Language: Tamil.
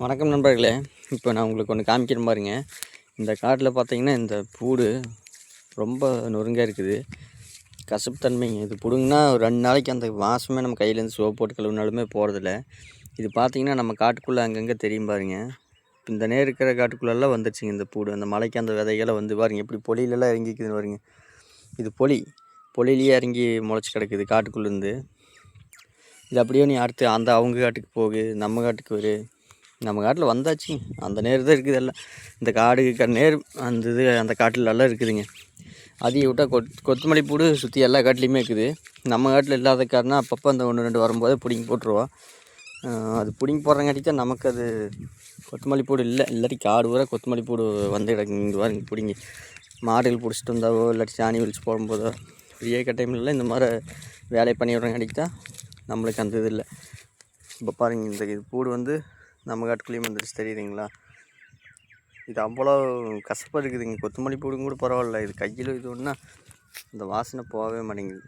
வணக்கம் நண்பர்களே. இப்போ நான் உங்களுக்கு ஒன்று காமிக்கிறேன் பாருங்க. இந்த காட்டில் பார்த்தீங்கன்னா இந்த பூடு ரொம்ப நொறுங்காக இருக்குது. கசப்பு தன்மைங்க. இது பிடுங்கினா ஒரு 2 நாளைக்கு அந்த வாசமே நம்ம கையிலேருந்து சோப்பு போட்டு கழுவினாலுமே போகிறதில்ல. இது பார்த்தீங்கன்னா நம்ம காட்டுக்குள்ளே அங்கங்கே தெரியும் பாருங்க. இந்த நேர் இருக்கிற காட்டுக்குள்ளெல்லாம் வந்துடுச்சுங்க இந்த பூடு. அந்த மலைக்கு அந்த விதைகளை வந்து பாருங்க எப்படி பொலியிலெல்லாம் இறங்கிக்குதுன்னு பாருங்க. இது பொலியிலேயே இறங்கி முளைச்சி கிடக்குது காட்டுக்குள்ளேருந்து. இது அப்படியே நீ அடுத்து அந்த அவங்க காட்டுக்கு போகு, நம்ம காட்டுக்கு வரு. நம்ம காட்டில் வந்தாச்சு. அந்த நேர் தான் இருக்குது எல்லாம். இந்த காடு நேர் அந்த இது அந்த காட்டிலெல்லாம் இருக்குதுங்க. அதையும் விட்டால் கொத்தமல்லி பூடு சுற்றி எல்லா காட்டிலையுமே இருக்குது. நம்ம காட்டில் இல்லாத காரணம் அப்பப்போ அந்த 1 2 வரும்போது பிடுங்கி போட்டுருவோம். அது பிடுங்கி போடுறங்காட்டி தான் நமக்கு அது கொத்தமல்லி பூடு இல்லாட்டி காடு பூரா கொத்தமல்லி பூடு வந்து கிடக்குங்க. இங்கே பாருங்க பிடுங்கி மாடுகள் பிடிச்சிட்டு வந்தாவோ இல்லாட்டி சாணி வலிச்சு போடும்போதோ ஃப்ரீயாக இருக்க டைம்லலாம் இந்த மாதிரி வேலையை பண்ணி விட்றங்காட்டி தான் நம்மளுக்கு அந்த இது இல்லை. இப்போ பாருங்கள் இந்த இது பூடு வந்து நம்ம காட்டுக்குள்ளேயும் வந்துடுச்சு, தெரியுதுங்களா? இது அவ்வளோ கசப்பாக இருக்குதுங்க. கொத்தமல்லி பூடும் கூட பரவாயில்ல, இது கையில் இது ஒன்றா இந்த வாசனை போகவே மாட்டேங்குது.